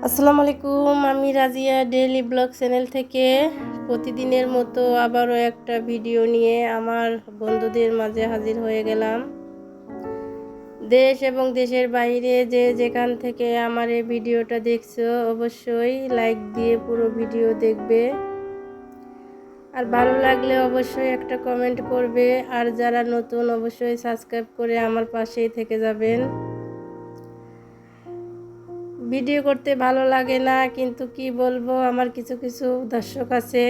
আসসালামু আলাইকুম। আমি রাজিয়া ডেইলি ব্লগ চ্যানেল থেকে প্রতিদিনের মতো আবারও একটা ভিডিও নিয়ে আমার বন্ধুদের মাঝে হাজির হয়ে গেলাম। দেশ এবং দেশের বাইরে যে যেখান থেকে আমার এই ভিডিওটা দেখছো অবশ্যই লাইক দিয়ে পুরো ভিডিও দেখবে, আর ভালো লাগলে অবশ্যই একটা কমেন্ট করবে, আর যারা নতুন অবশ্যই সাবস্ক্রাইব করে আমার পাশেই থেকে যাবেন। ভিডিও করতে ভালো লাগে না, কিন্তু কি বলবো, আমার কিছু কিছু দর্শক আছে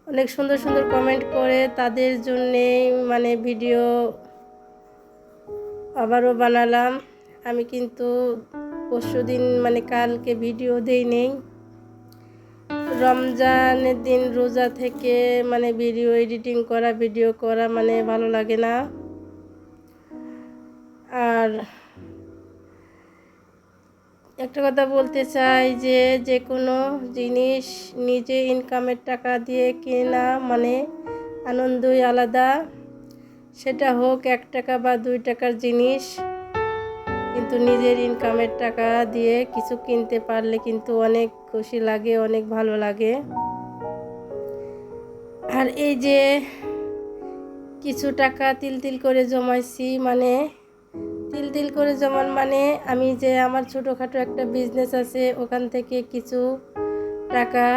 অনেক সুন্দর সুন্দর কমেন্ট করে, তাদের জন্যেই ভিডিও আবারও বানালাম। আমি কিন্তু পরশুদিন কালকে ভিডিও দেই নেই, রমজানের দিন রোজা থেকে ভিডিও এডিটিং করা, ভিডিও করা ভালো লাগে না। আর একটা কথা বলতে চাই যে যে কোনো জিনিস নিজে ইনকামের টাকা দিয়ে কেনা আনন্দই আলাদা, সেটা হোক 1 টাকা বা 2 টাকার জিনিস, কিন্তু নিজের ইনকামের টাকা দিয়ে কিছু কিনতে পারলে কিন্তু অনেক খুশি লাগে, অনেক ভালো লাগে। আর এই যে কিছু টাকা তিল তিল করে জমাইছি, তিল তিল করে জমান আমি যে আমার ছোটোখাটো একটা বিজনেস আছে, ওখান থেকে কিছু টাকা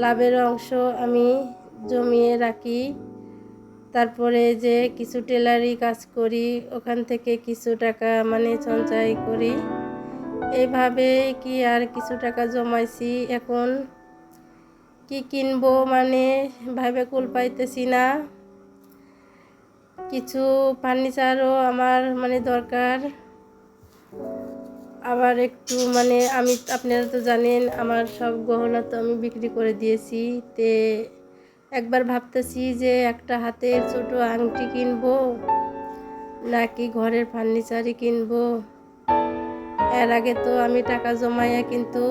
লাভের অংশ আমি জমিয়ে রাখি। তারপরে যে কিছু টেলারি কাজ করি, ওখান থেকে কিছু টাকা সঞ্চয় করি। এইভাবে কি আর কিছু টাকা জমাইছি। এখন কি কিনবো ভাবে কুল পাইতেছি না। কিছু ফার্নিচারও আমার দরকার। আবার একটু আমি, আপনারা তো জানেন আমার সব গহনা তো আমি বিক্রি করে দিয়েছি। তে একবার ভাবতেছি যে একটা হাতের ছোট আংটি কিনবো নাকি ঘরের ফার্নিচারই কিনবো। এর আগে তো আমি টাকা জমাইয়া কিন্তু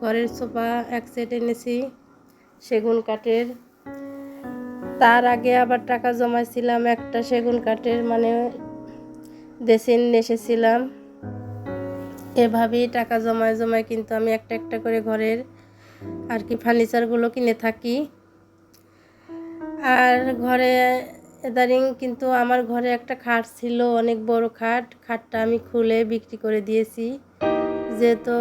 ঘরের সোফা এক সেট এনেছি সেগুন কাঠের। তার আগে আবার টাকা জমাইছিলাম একটা সেগুন কাঠের দেশিন এসেছিলাম। এভাবেই টাকা জমায় জমায় কিন্তু আমি একটা একটা করে ঘরের আর কি ফার্নিচারগুলো কিনে থাকি। আর ঘরে এদারিং কিন্তু আমার ঘরে একটা খাট ছিল, অনেক বড় খাটটা আমি খুলে বিক্রি করে দিয়েছি, যেহেতু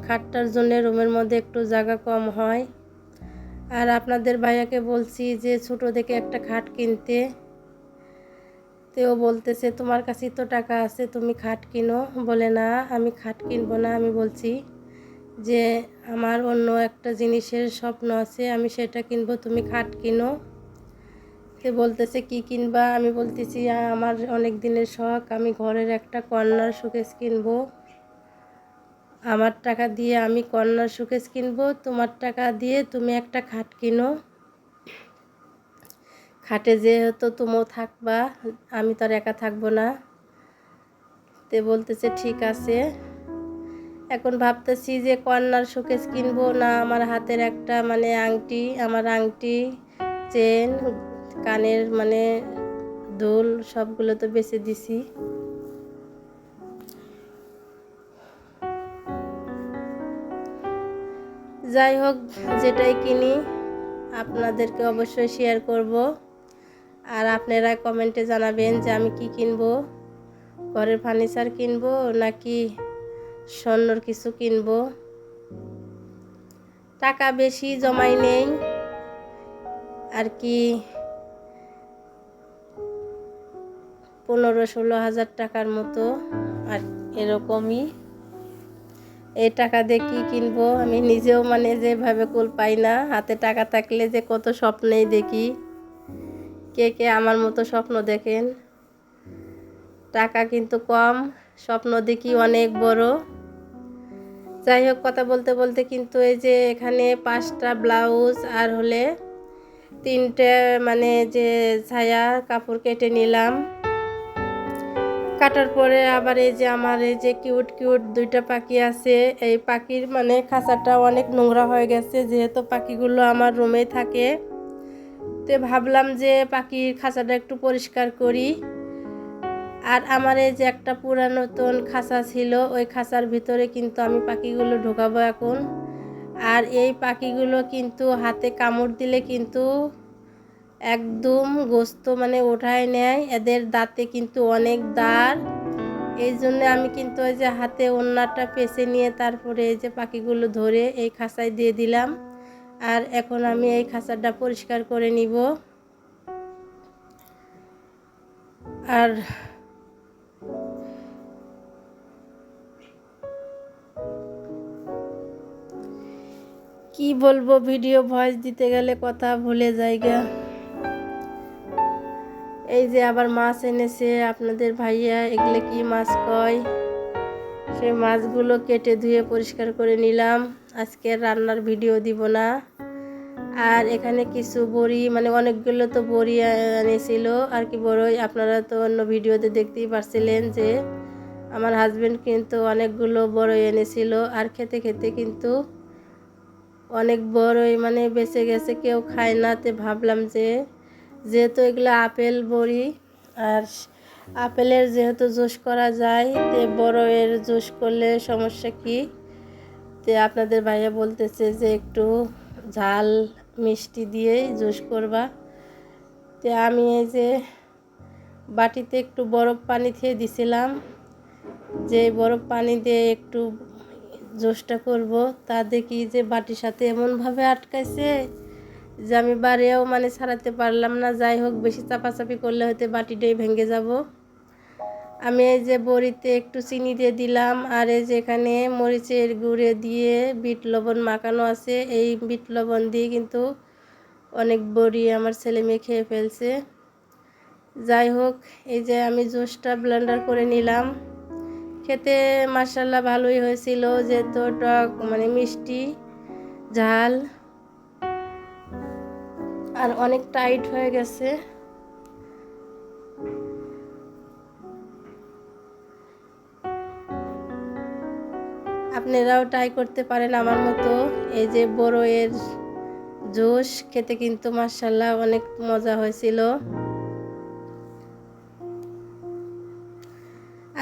খাটটার জন্য রুমের মধ্যে একটু জায়গা কম হয়। আর আপনাদের ভাইয়াকে বলছি যে ছোট দেখে একটা খাট কিনতে, তেও বলতেছে তোমার কাছে তো টাকা আছে, তুমি খাট কিনো। বলে না, আমি খাট কিনবো না। আমি বলছি যে আমার অন্য একটা জিনিসের স্বপ্ন আছে, আমি সেটা কিনবো, তুমি খাট কিনো। তে বলতেছে কি কিনবা। আমি বলতেছি আমার অনেক দিনের শখ, আমি ঘরের একটা কর্নার শোকেস কিনবো। আমার টাকা দিয়ে আমি কর্নার শোকেস কিনবো, তোমার টাকা দিয়ে তুমি একটা খাট কিনো। খাটে যেহেতু তুমিও থাকবা, আমি তো আর একা থাকবো না। তে বলতেছে ঠিক আছে। এখন ভাবতেছি যে কর্নার শোকেস কিনবো না আমার হাতের একটা আংটি, আমার আংটি, চেন, কানের দুল সবগুলো তো বেচে দিছি। যাই হোক, যেটাই কিনি আপনাদেরকে অবশ্যই শেয়ার করব। আর আপনারা কমেন্টে জানাবেন যে আমি কি কিনবো, ঘরের ফার্নিচার কিনবো নাকি স্বর্ণর কিছু কিনবো। টাকা বেশি জমাই নেই আর কি, 15-16 হাজার টাকার মতো, আর এরকমই। এই টাকা দিয়ে কী কিনবো আমি নিজেও যেভাবে কুল পাই না। হাতে টাকা থাকলে যে কত স্বপ্নেই দেখি। কে কে আমার মতো স্বপ্ন দেখেন? টাকা কিন্তু কম, স্বপ্ন দেখি অনেক বড়। যাই হোক, কথা বলতে বলতে কিন্তু এই যে এখানে 5টা ব্লাউজ আর হলে 3টে যে ছায়া কাপড় কেটে নিলাম। কাটার পরে আবার এই যে আমার এই যে কিউট কিউট 2টা পাখি আছে, এই পাখির খাঁচাটা অনেক নোংরা হয়ে গেছে, যেহেতু পাখিগুলো আমার রুমেই থাকে। তো ভাবলাম যে পাখির খাঁচাটা একটু পরিষ্কার করি। আর আমার এই যে একটা পুরাতন খাঁচা ছিল, ওই খাঁচার ভিতরে কিন্তু আমি পাখিগুলো ঢোকাবো এখন। আর এই পাখিগুলো কিন্তু হাতে কামড় দিলে কিন্তু একদম গোস্ত মানে ওঠায় নেয়, এদের দাঁতে কিন্তু অনেক দাঁড়। এই জন্য আমি কিন্তু ওই যে হাতে ওড়নাটা পেঁচে নিয়ে তারপরে এই যে পাখিগুলো ধরে এই খাঁচায় দিয়ে দিলাম। আর এখন আমি এই খাঁচাটা পরিষ্কার করে নিব। আর কি বলবো, ভিডিও ভয়েস দিতে গেলে কথা ভুলে যাইগা। এই যে আবার মাছ এনেছে আপনাদের ভাইয়া, এগুলো কি মাছ কয়, সেই মাছগুলো কেটে ধুয়ে পরিষ্কার করে নিলাম। আজকে রান্নার ভিডিও দিব না। আর এখানে কিছু বড়ি, মানে অনেকগুলো তো বড়ি এনেছিল আর কি, বড়ই আপনারা তো অন্য ভিডিওতে দেখতেই পারছিলেন যে আমার হাজবেন্ড কিন্তু অনেকগুলো বড়ই এনেছিল। আর খেতে খেতে কিন্তু অনেক বড়ই মানে বেঁচে গেছে, কেউ খায় না। তে ভাবলাম যে যেহেতু এগুলো আপেল বড়ি, আর আপেলের যেহেতু জুস করা যায়, তে বড়ের জুস করলে সমস্যা কি। তে আপনাদের ভাইয়া বলতেছে যে একটু ঝাল মিষ্টি দিয়েই জুস করবা। তে আমি এই যে বাটিতে একটু বরফ পানি খেয়ে দিছিলাম, যে বরফ পানি দিয়ে একটু জুসটা করব। তা দেখি যে বাটির সাথে এমনভাবে আটকাইছে যে আমি বাড়িও মানে ছাড়াতে পারলাম না। যাই হোক, বেশি চাপাচাপি করলে হয়তো বাটিটাই ভেঙে যাব। আমি এই যে বড়িতে একটু চিনি দিয়ে দিলাম। আর এই যে এখানে মরিচের গুঁড়ে দিয়ে বিট লবণ মাখানো আছে, এই বিট লবণ দিয়ে কিন্তু অনেক বড়ি আমার ছেলে মেয়ে খেয়ে ফেলছে। যাই হোক, এই যে আমি জুসটা ব্লেন্ডার করে নিলাম। খেতে মাশাআল্লাহ ভালোই হয়েছিল, যেহেতু টক মানে মিষ্টি ঝাল আর অনেক টাইট হয়ে গেছে। আপনারাও ট্রাই করতে পারেন আমার মতো। এই যে বড়ইয়ের জুস খেতে কিন্তু মাশাআল্লাহ অনেক মজা হয়েছিল।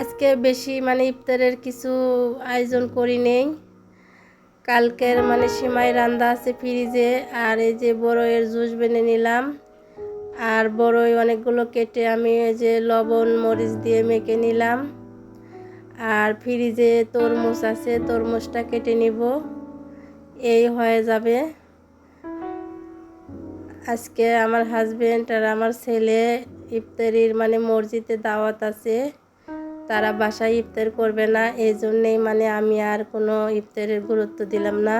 আজকে বেশি মানে ইফতারের কিছু আয়োজন করি নেই, কালকের মানে সিমাই রান্দা আছে ফ্রিজে। আর এই যে বড়ইয়ের জুস বেনে নিলাম। আর বড়ই অনেকগুলো কেটে আমি এই যে লবণ মরিচ দিয়ে মেখে নিলাম। আর ফ্রিজে তরমুজ আছে, তরমুজটা কেটে নিব, এই হয়ে যাবে। আজকে আমার হাজবেন্ড আর আমার ছেলে ইফতারির মানে মসজিদে দাওয়াত আছে, তারা বাসায় ইফতার করবে না। এই জন্যেই মানে আমি আর কোনো ইফতারের গুরুত্ব দিলাম না,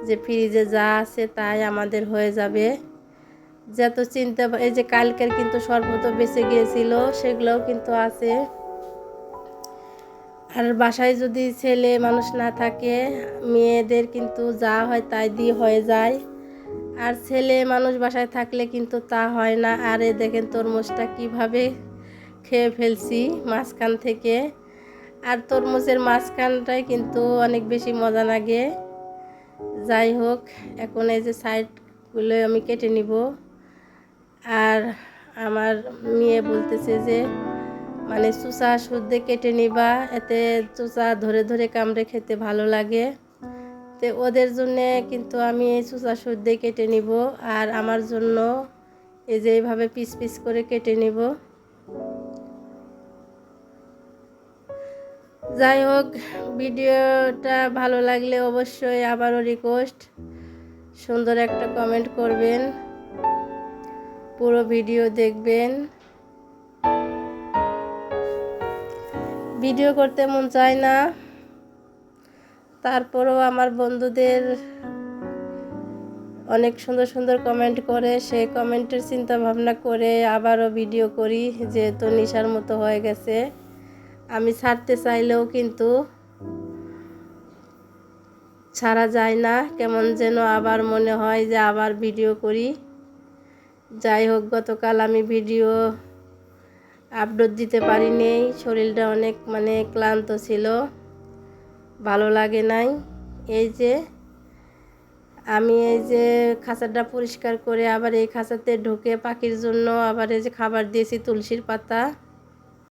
যে ফ্রিজে যা আছে তাই আমাদের হয়ে যাবে। যত চিন্তা, এই যে কালকের কিন্তু শরবত বেঁচে গিয়েছিল, সেগুলোও কিন্তু আছে। আর বাসায় যদি ছেলে মানুষ না থাকে, মেয়েদের কিন্তু যা হয় তাই দিয়ে হয়ে যায়। আর ছেলে মানুষ বাসায় থাকলে কিন্তু তা হয় না। আর এই দেখেন তরমুজটা কিভাবে খেয়ে ফেলছি মাঝখান থেকে। আর তরমুজের মাঝখানটাই কিন্তু অনেক বেশি মজা লাগে। যাই হোক, এখন এই যে সাইডগুলো আমি কেটে নিব। আর আমার মেয়ে বলতেছে যে মানে চুচা শুদ্ধে কেটে নিবা, এতে চুচা ধরে ধরে কামড়ে খেতে ভালো লাগে। তো ওদের জন্যে কিন্তু আমি এই চুচা শুদ্ধে কেটে নিব। আর আমার জন্য এই যে এইভাবে পিস পিস করে কেটে নিব। যাই হোক, ভিডিওটা ভালো লাগলে অবশ্যই আবারও রিকোয়েস্ট, সুন্দর একটা কমেন্ট করবেন, পুরো ভিডিও দেখবেন। ভিডিও করতে মন চায় না, তারপরেও আমার বন্ধুদের অনেক সুন্দর সুন্দর কমেন্ট করে, সেই কমেন্টের চিন্তা ভাবনা করে আবারও ভিডিও করি। যেহেতু নেশার মতো হয়ে গেছে, আমি ছাড়তে চাইলেও কিন্তু ছাড়া যায় না, কেমন যেন আবার মনে হয় যে আবার ভিডিও করি। যাই হোক, গতকাল আমি ভিডিও আপলোড দিতে পারিনি, শরীরটা অনেক মানে ক্লান্ত ছিল, ভালো লাগে নাই। এই যে আমি এই যে খাঁচাটা পরিষ্কার করে আবার এই খাঁচাতে ঢুকে পাখির জন্য আবার এই যে খাবার দিয়েছি তুলসীর পাতা।